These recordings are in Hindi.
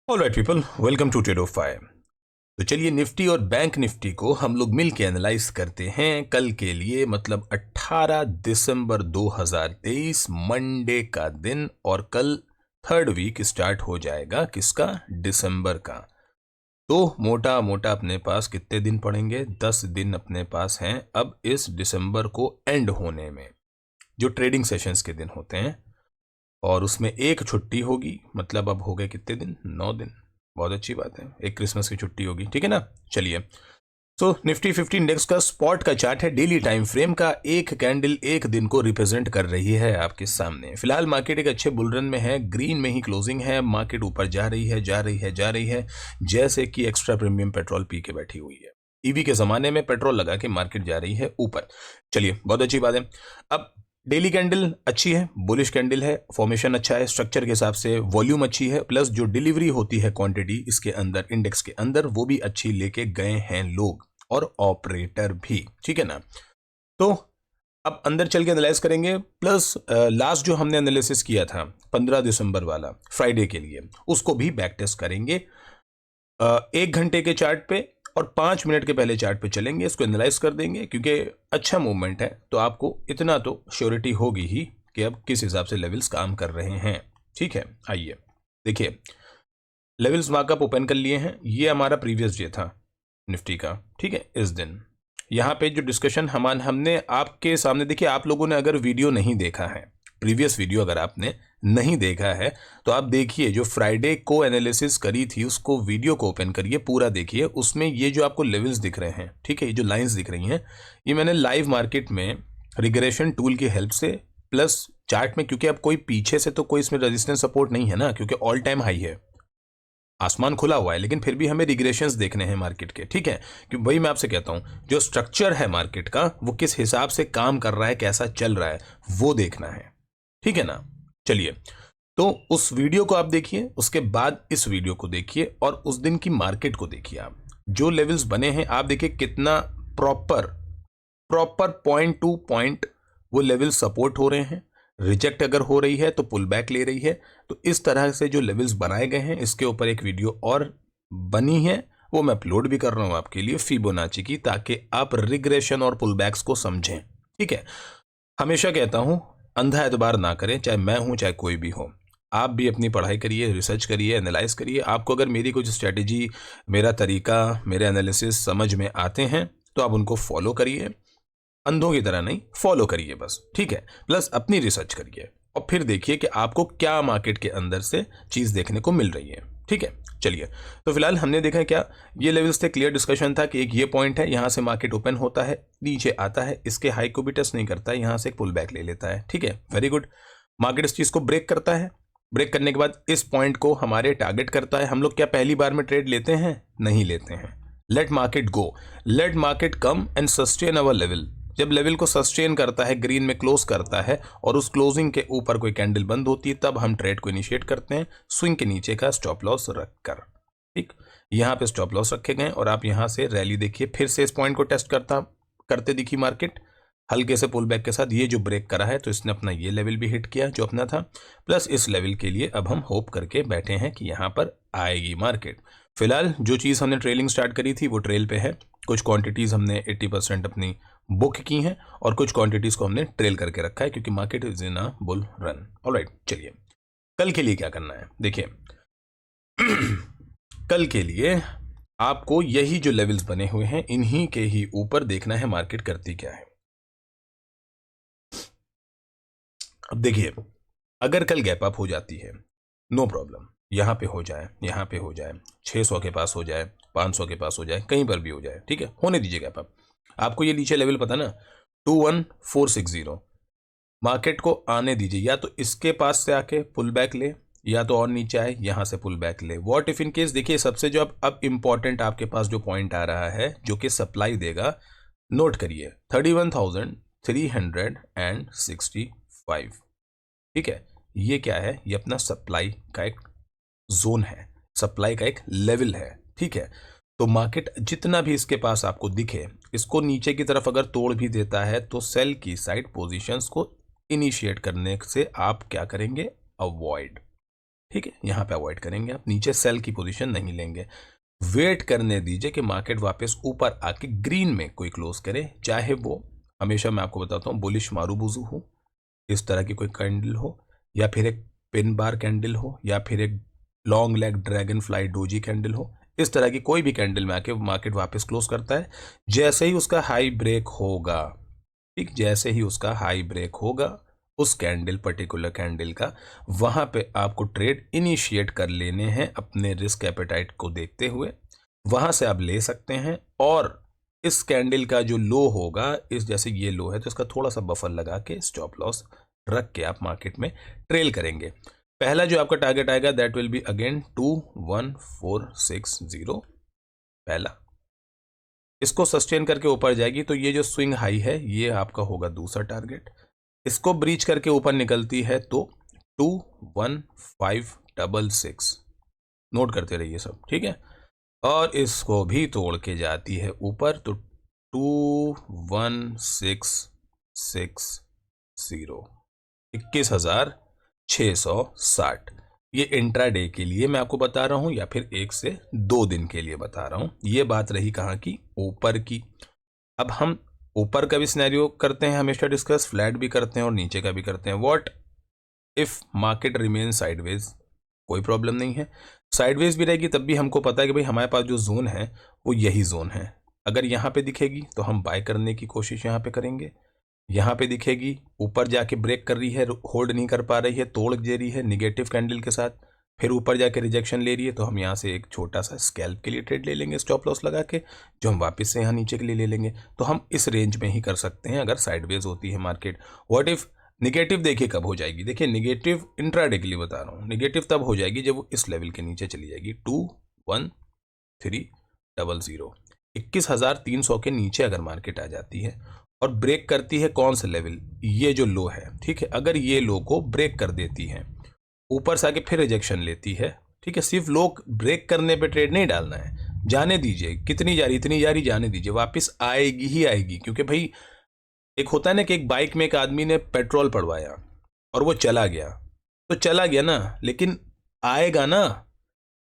Alright people, welcome to Tradofy. तो चलिए निफ्टी और बैंक निफ्टी को हम लोग मिल के एनालाइज करते हैं कल के लिए, मतलब 18 दिसंबर 2023 मंडे का दिन। और कल थर्ड वीक स्टार्ट हो जाएगा किसका? दिसंबर का। तो मोटा मोटा अपने पास कितने दिन पड़ेंगे? 10 दिन अपने पास हैं अब इस दिसंबर को एंड होने में, जो ट्रेडिंग सेशंस के दिन होते हैं। और उसमें एक छुट्टी होगी, मतलब अब हो गए कितने दिन? 9 दिन। बहुत अच्छी बात है, एक क्रिसमस की छुट्टी होगी, ठीक है ना। चलिए, सो निफ्टी 50 इंडेक्स का स्पॉट का चार्ट है, डेली टाइम फ्रेम का। एक कैंडल एक दिन को रिप्रेजेंट कर रही है आपके सामने। फिलहाल मार्केट एक अच्छे बुल रन में है, ग्रीन में ही क्लोजिंग है। मार्केट ऊपर जा रही है, जा रही है, जा रही है, जैसे कि एक्स्ट्रा प्रीमियम पेट्रोल पी के बैठी हुई है। ईवी के जमाने में पेट्रोल लगा के मार्केट जा रही है ऊपर। चलिए, बहुत अच्छी बात है। अब डेली कैंडल अच्छी है, बुलिश कैंडल है, फॉर्मेशन अच्छा है, स्ट्रक्चर के हिसाब से वॉल्यूम अच्छी है, प्लस जो डिलीवरी होती है क्वांटिटी इसके अंदर, इंडेक्स के अंदर, वो भी अच्छी लेके गए हैं लोग और ऑपरेटर भी, ठीक है ना। तो अब अंदर चल के एनालाइज करेंगे। प्लस लास्ट जो हमने एनालिसिस किया था 15 दिसंबर वाला फ्राइडे के लिए, उसको भी बैक टेस्ट करेंगे 1 घंटे के चार्ट पे और 5 मिनट के पहले चार्ट पे चलेंगे। इसको एनालाइज कर देंगे, क्योंकि अच्छा मूवमेंट है तो आपको इतना तो श्योरिटी होगी ही कि अब किस हिसाब से लेवल्स काम कर रहे हैं, ठीक है। आइए देखिए, लेवल्स मार्कअप ओपन कर लिए हैं। ये हमारा प्रीवियस डे था निफ्टी का, ठीक है। इस दिन यहाँ पे जो डिस्कशन हमने आपके सामने, देखिए आप लोगों ने अगर वीडियो नहीं देखा है, प्रीवियस वीडियो अगर आपने नहीं देखा है तो आप देखिए, जो फ्राइडे को एनालिसिस करी थी उसको, वीडियो को ओपन करिए, पूरा देखिए। उसमें ये जो आपको लेवल्स दिख रहे हैं, ठीक है, ये जो लाइंस दिख रही हैं, ये मैंने लाइव मार्केट में रिग्रेशन टूल की हेल्प से, प्लस चार्ट में, क्योंकि अब कोई पीछे से तो कोई इसमें रेजिस्टेंस सपोर्ट नहीं है ना, क्योंकि ऑल टाइम हाई है, आसमान खुला हुआ है, लेकिन फिर भी हमें रिग्रेशंस देखने हैं मार्केट के, ठीक है। कि वही मैं आपसे कहता हूं, जो स्ट्रक्चर है मार्केट का वो किस हिसाब से काम कर रहा है, कैसा चल रहा है, वो देखना है, ठीक है ना। चलिए, तो उस वीडियो को आप देखिए, उसके बाद इस वीडियो को देखिए और उस दिन की मार्केट को देखिए। आप जो लेवल्स बने हैं आप देखिए, कितना proper proper point two point वो लेवल सपोर्ट हो रहे हैं। रिजेक्ट अगर हो रही है तो पुल बैक ले रही है। तो इस तरह से जो लेवल्स बनाए गए हैं, इसके ऊपर एक वीडियो और बनी है, वो मैं अपलोड भी कर रहा हूं आपके लिए, फिबोनाची की, ताकि आप रिग्रेशन और पुल बैक्स को समझें, ठीक है। हमेशा कहता हूं, अंधा एतबार ना करें, चाहे मैं हूं चाहे कोई भी हो। आप भी अपनी पढ़ाई करिए, रिसर्च करिए, एनालाइज करिए। आपको अगर मेरी कुछ स्ट्रेटेजी, मेरा तरीका, मेरे एनालिसिस समझ में आते हैं तो आप उनको फॉलो करिए, अंधों की तरह नहीं, फॉलो करिए बस, ठीक है। प्लस अपनी रिसर्च करिए और फिर देखिए कि आपको क्या मार्केट के अंदर से चीज देखने को मिल रही है, ठीक है। चलिए, तो फिलहाल हमने देखा है क्या, ये लेवल्स थे, क्लियर डिस्कशन था कि एक ये पॉइंट है, यहां से मार्केट ओपन होता है, नीचे आता है, इसके हाई को भी टच नहीं करता है, यहां से एक पुल बैक ले लेता है, ठीक है, वेरी गुड। मार्केट इस चीज को ब्रेक करता है, ब्रेक करने के बाद इस पॉइंट को हमारे टारगेट करता है। हम लोग क्या पहली बार में ट्रेड लेते हैं? नहीं लेते हैं। Let market go, let market come and sustain our level. जब लेवल को सस्टेन करता है, ग्रीन में क्लोज करता है और उस क्लोजिंग के ऊपर कोई कैंडल बंद होती है, तब हम ट्रेड को इनिशिएट करते हैं, स्विंग के नीचे का स्टॉप लॉस रखकर, ठीक। यहाँ पे स्टॉप लॉस रखे गए और आप यहाँ से रैली देखिए, फिर से इस पॉइंट को टेस्ट करते दिखी मार्केट, हल्के से पुल बैक के साथ। ये जो ब्रेक करा है तो इसने अपना ये लेवल भी हिट किया जो अपना था, प्लस इस लेवल के लिए अब हम होप करके बैठे हैं कि यहाँ पर आएगी मार्केट। फिलहाल जो चीज़ हमने ट्रेलिंग स्टार्ट करी थी वो ट्रेल पे है। कुछ क्वांटिटीज हमने 80% अपनी बुक की हैं और कुछ क्वांटिटीज को हमने ट्रेल करके रखा है, क्योंकि market is in a bull run. Alright, चलिए कल के लिए क्या करना है देखिए। कल के लिए आपको यही जो लेवल्स बने हुए हैं, इन्हीं के ही ऊपर देखना है मार्केट करती क्या है। अब देखिए, अगर कल गैप अप हो जाती है, नो प्रॉब्लम, यहां पे हो जाए, यहां पे हो जाए, 600 के पास हो जाए, 500 के पास हो जाए, कहीं पर भी हो जाए, ठीक है, होने दीजिए गैप अप। आपको ये नीचे लेवल पता ना, 21460, मार्केट को आने दीजिए, या तो इसके पास से आके पुल बैक ले, या तो और नीचे आए यहां से पुल बैक ले। व्हाट इफ इन केस, देखिए सबसे जो अब इंपॉर्टेंट आपके पास जो पॉइंट आ रहा है, जो कि सप्लाई देगा, नोट करिए, 31,365, ठीक है। ये क्या है? ये अपना सप्लाई का एक जोन है, सप्लाई का एक लेवल है, ठीक है। तो मार्केट जितना भी इसके पास आपको दिखे, इसको नीचे की तरफ अगर तोड़ भी देता है तो सेल की साइड पोजीशंस को इनिशिएट करने से आप क्या करेंगे? अवॉइड, ठीक है, यहाँ पे अवॉइड करेंगे, आप नीचे सेल की पोजीशन नहीं लेंगे। वेट करने दीजिए कि मार्केट वापस ऊपर आके ग्रीन में कोई क्लोज करे, चाहे वो, हमेशा मैं आपको बताता हूँ, बुलिश मारूबुजू हो, इस तरह की कोई कैंडल हो, या फिर एक पिन बार कैंडल हो, या फिर एक long leg dragon fly doji candle हो, इस तरह की कोई भी कैंडल में आके मार्केट वापस क्लोज करता है, जैसे ही उसका हाई ब्रेक होगा, ठीक, जैसे ही उसका हाई ब्रेक होगा उस कैंडल, पर्टिकुलर कैंडल का, वहां पे आपको ट्रेड इनिशिएट कर लेने हैं अपने रिस्क एपेटाइट को देखते हुए, वहां से आप ले सकते हैं। और इस कैंडल का जो लो होगा, इस जैसे ये लो है तो इसका थोड़ा सा बफर लगा के स्टॉप लॉस रख के आप मार्केट में ट्रेल करेंगे। पहला जो आपका टारगेट आएगा दैट विल बी अगेन 21460, पहला, इसको सस्टेन करके ऊपर जाएगी तो ये जो स्विंग हाई है ये आपका होगा दूसरा टारगेट, इसको ब्रीच करके ऊपर निकलती है तो 21566, नोट करते रहिए सब, ठीक है, और इसको भी तोड़ के जाती है ऊपर तो 21660, 21,660। ये इंट्राडे के लिए मैं आपको बता रहा हूं या फिर 1 से 2 दिन के लिए बता रहा हूं। ये बात रही कहां की, ऊपर की। अब हम ऊपर का भी सिनेरियो करते हैं हमेशा डिस्कस, फ्लैट भी करते हैं और नीचे का भी करते हैं। What if market remain sideways, कोई प्रॉब्लम नहीं है, साइडवेज भी रहेगी तब भी हमको पता है कि भाई हमारे पास जो जोन है वो यही जोन है। अगर यहाँ पे दिखेगी तो हम बाय करने की कोशिश यहाँ पे करेंगे, यहाँ पे दिखेगी ऊपर जाके ब्रेक कर रही है, होल्ड नहीं कर पा रही है, तोड़ दे रही है निगेटिव कैंडल के साथ, फिर ऊपर जाके रिजेक्शन ले रही है, तो हम यहाँ से एक छोटा सा स्कैल्प के लिए ट्रेड ले लेंगे स्टॉप लॉस लगा के, जो हम वापस से यहाँ नीचे के लिए ले लेंगे। तो हम इस रेंज में ही कर सकते हैं अगर साइडवेज होती है मार्केट। व्हाट इफ निगेटिव, देखिए कब हो जाएगी, देखिए निगेटिव इंट्राडे के लिए बता रहा हूँ, निगेटिव तब हो जाएगी जब वो इस लेवल के नीचे चली जाएगी 21300, 21,300 के नीचे अगर मार्केट आ जाती है और ब्रेक करती है कौन सा लेवल, ये जो लो है, ठीक है, अगर ये लो को ब्रेक कर देती है, ऊपर से आके फिर रिजेक्शन लेती है, ठीक है, सिर्फ लो ब्रेक करने पे ट्रेड नहीं डालना है, जाने दीजिए, कितनी जा रही इतनी जा रही, जाने दीजिए, वापस आएगी ही आएगी। क्योंकि भाई एक होता है ना कि एक बाइक में एक आदमी ने पेट्रोल पड़वाया और वो चला गया, तो चला गया ना, लेकिन आएगा ना,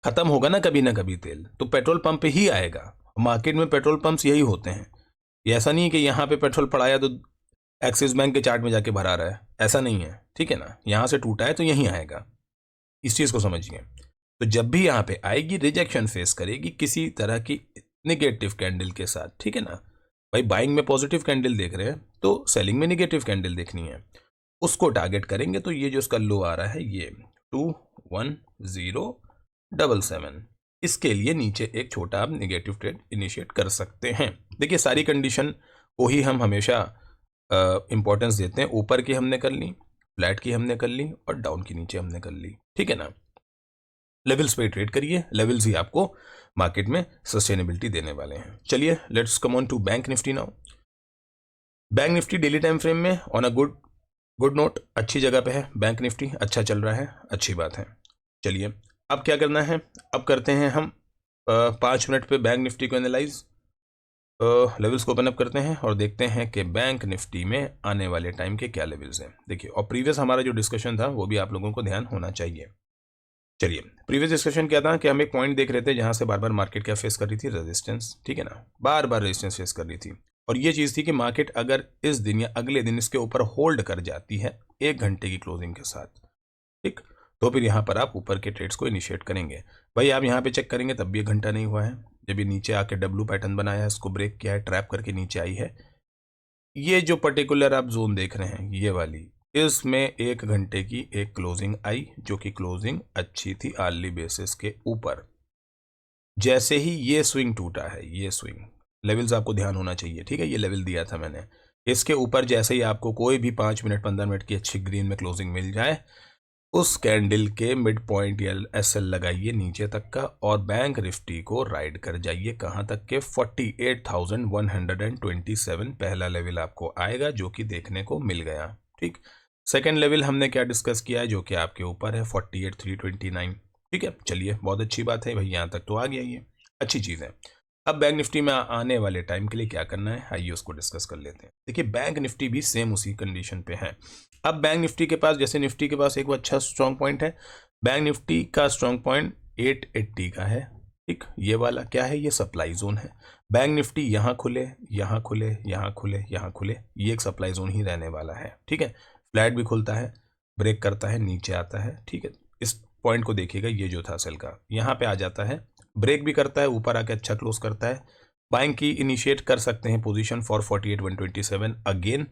खत्म होगा ना कभी तेल, तो पेट्रोल पंप पे ही आएगा। मार्केट में पेट्रोल पंप्स यही होते हैं, ये ऐसा नहीं है कि यहाँ पे पेट्रोल पड़ाया तो एक्सिस बैंक के चार्ट में जाके भरा रहा है, ऐसा नहीं है, ठीक है ना, यहाँ से टूटा है तो यहीं आएगा, इस चीज़ को समझिए। तो जब भी यहाँ पे आएगी रिजेक्शन फेस करेगी किसी तरह की निगेटिव कैंडल के साथ, ठीक है ना, भाई बाइंग में पॉजिटिव कैंडल देख रहे हैं तो सेलिंग में निगेटिव कैंडल देखनी है, उसको टारगेट करेंगे। तो ये जो इसका लो आ रहा है ये 21077, इसके लिए नीचे एक छोटा आप निगेटिव ट्रेड इनिशिएट कर सकते हैं। देखिए सारी कंडीशन को ही हम हमेशा इंपॉर्टेंस देते हैं, ऊपर की हमने कर ली, फ्लैट की हमने कर ली और डाउन की नीचे हमने कर ली, ठीक है ना। लेवल्स पे ट्रेड करिए, लेवल्स ही आपको मार्केट में सस्टेनेबिलिटी देने वाले हैं। चलिए let's come on to Bank Nifty now. Bank Nifty daily time frame में ऑन अ गुड नोट, अच्छी जगह पे है, बैंक निफ्टी अच्छा चल रहा है, अच्छी बात है। चलिए अब क्या करना है, अब करते हैं हम 5 मिनट पे बैंक निफ्टी को एनालाइज, लेवल्स को ओपन अप करते हैं और देखते हैं कि बैंक निफ्टी में आने वाले टाइम के क्या लेवल्स हैं। देखिए, और प्रीवियस हमारा जो डिस्कशन था वो भी आप लोगों को ध्यान होना चाहिए। चलिए प्रीवियस डिस्कशन क्या था कि हम एक पॉइंट देख रहे थे जहां से बार बार मार्केट क्या फेस कर रही थी, रेजिस्टेंस, ठीक है ना, बार बार रेजिस्टेंस फेस कर रही थी, और ये चीज़ थी कि मार्केट अगर इस दिन या अगले दिन इसके ऊपर होल्ड कर जाती है 1 घंटे की क्लोजिंग के साथ, ठीक, तो फिर यहाँ पर आप ऊपर के ट्रेड्स को इनिशिएट करेंगे। भाई आप यहाँ पे चेक करेंगे तब भी 1 घंटा नहीं हुआ है, जब ये नीचे आके डब्लू पैटर्न बनाया है, इसको ब्रेक किया है, ट्रैप करके नीचे आई है, ये जो पर्टिकुलर आप जोन देख रहे हैं ये वाली, इसमें 1 घंटे की एक क्लोजिंग आई जो कि क्लोजिंग अच्छी थी आर्ली बेसिस के ऊपर। जैसे ही ये स्विंग टूटा है, ये स्विंग लेवल्स आपको ध्यान होना चाहिए, ठीक है, ये लेवल दिया था मैंने, इसके ऊपर जैसे ही आपको कोई भी 5 मिनट 15 मिनट की अच्छी ग्रीन में क्लोजिंग मिल जाए, उस कैंडल के मिड पॉइंट या एसएल लगाइए नीचे तक का और बैंक निफ्टी को राइड कर जाइए कहां तक के 48,127 पहला लेवल आपको आएगा जो कि देखने को मिल गया, ठीक। सेकंड लेवल हमने क्या डिस्कस किया है जो कि आपके ऊपर है 48,329, ठीक है। चलिए बहुत अच्छी बात है भाई, यहां तक तो आ गया, ये अच्छी चीज़ है। अब बैंक निफ्टी में आने वाले टाइम के लिए क्या करना है, आइए उसको डिस्कस कर लेते हैं। देखिए बैंक निफ्टी भी सेम उसी कंडीशन पे है। अब बैंक निफ्टी के पास, जैसे निफ्टी के पास एक अच्छा स्ट्रॉन्ग पॉइंट है, बैंक निफ्टी का स्ट्रॉन्ग पॉइंट 880 का है। ठीक, ये वाला क्या है, ये सप्लाई जोन है। बैंक निफ्टी यहाँ खुले, यहाँ खुले, यहाँ खुले, यहाँ खुले, ये एक सप्लाई जोन ही रहने वाला है। ठीक है, फ्लैट भी खुलता है, ब्रेक करता है, नीचे आता है। ठीक है, इस पॉइंट को देखिएगा, ये जो था सेल का, यहाँ पे आ जाता है, ब्रेक भी करता है, ऊपर आके अच्छा क्लोज करता है। बाइंग की इनिशिएट कर सकते हैं पोजीशन फॉर 48,127, अगेन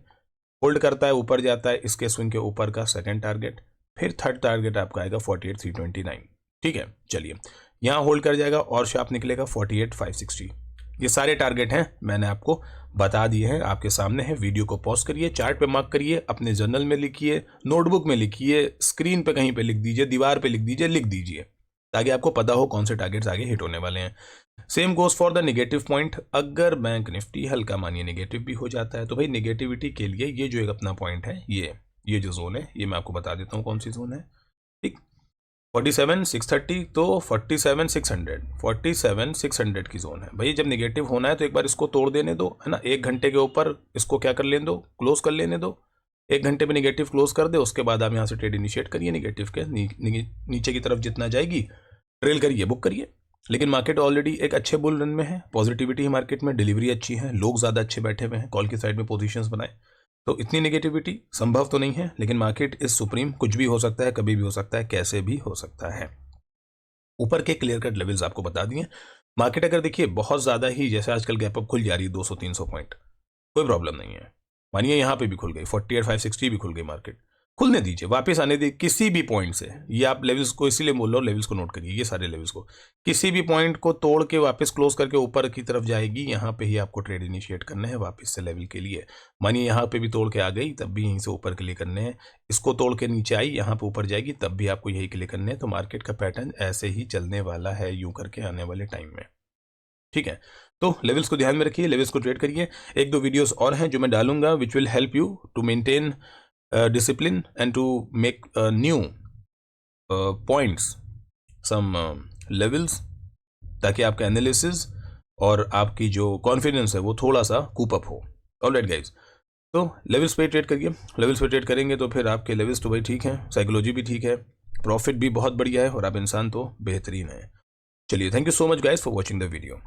होल्ड करता है, ऊपर जाता है, इसके स्विंग के ऊपर का सेकंड टारगेट, फिर थर्ड टारगेट आपका आएगा 48,329। ठीक है, चलिए यहाँ होल्ड कर जाएगा और शार्प निकलेगा 48,560। ये सारे टारगेट हैं, मैंने आपको बता दिए हैं, आपके सामने है। वीडियो को पॉज करिए, चार्ट पे मार्क करिए, अपने जर्नल में लिखिए, नोटबुक में लिखिए, स्क्रीन पे कहीं पे लिख दीजिए, दीवार पे लिख दीजिए, लिख दीजिए, ताकि आपको पता हो कौन से टारगेट्स आगे हिट होने वाले हैं। Same goes for the negative point. अगर बैंक निफ्टी हल्का मानिए नेगेटिव भी हो जाता है तो भाई नेगेटिविटी के लिए ये जो एक अपना पॉइंट है, ये जो जोन है, ये मैं आपको बता देता हूँ कौन सी जोन है। ठीक, 47,630 तो 47,600 की जोन है। भाई जब नेगेटिव होना है तो एक बार इसको तोड़ देने दो, है ना, 1 घंटे के ऊपर इसको क्या कर लेने दो, क्लोज कर लेने दो। 1 घंटे में नेगेटिव क्लोज कर दे, उसके बाद आप यहाँ से ट्रेड इनिशिएट करिए, नेगेटिव के नीचे की तरफ जितना जाएगी ट्रेल करिए, बुक करिए। लेकिन मार्केट ऑलरेडी एक अच्छे बुल रन में है, पॉजिटिविटी है मार्केट में, डिलीवरी अच्छी है, लोग ज़्यादा अच्छे बैठे हुए हैं, कॉल की साइड में पोजीशंस बनाए, तो इतनी नेगेटिविटी संभव तो नहीं है। लेकिन मार्केट इज सुप्रीम, कुछ भी हो सकता है, कभी भी हो सकता है, कैसे भी हो सकता है। ऊपर के क्लियर कट लेवल्स आपको बता दिए। मार्केट अगर देखिए बहुत ज़्यादा ही, जैसे आजकल गैप अप खुल जा रही है 200-300 पॉइंट, कोई प्रॉब्लम नहीं है। मानिए यहाँ पे भी खुल गई, 48,560 भी खुल गई मार्केट, खुलने दीजिए, वापस आने दीजिए किसी भी पॉइंट से। ये आप लेवल्स को इसीलिए बोल रहा हूँ, लेवल्स को नोट करिए, ये सारे लेवल्स को, किसी भी पॉइंट को तोड़ के वापस क्लोज करके ऊपर की तरफ जाएगी, यहाँ पे ही आपको ट्रेड इनिशिएट करने हैं वापस से लेवल के लिए। मानिए यहाँ पे भी तोड़ के आ गई, तब भी यहीं से ऊपर के लिए करने हैं। इसको तोड़ के नीचे आई, यहाँ पे ऊपर जाएगी, तब भी आपको यही के लिए करने हैं। तो मार्केट का पैटर्न ऐसे ही चलने वाला है यूं करके आने वाले टाइम में। ठीक है, तो लेवल्स को ध्यान में रखिए, लेवल्स को ट्रेड करिए। एक दो वीडियोस और हैं जो मैं डालूंगा, which will help you to maintain discipline and to make new points, some levels, ताकि आपका एनालिसिस और आपकी जो कॉन्फिडेंस है वो थोड़ा सा कूप अप हो। ऑलराइट गाइज, तो लेवल्स पे ट्रेड करिए। लेवल्स पे ट्रेड करेंगे तो फिर आपके लेवल्स तो भाई ठीक है, साइकोलॉजी भी ठीक है, प्रॉफिट भी बहुत बढ़िया है, और आप इंसान तो बेहतरीन है। चलिए, thank you so much guys for watching the video.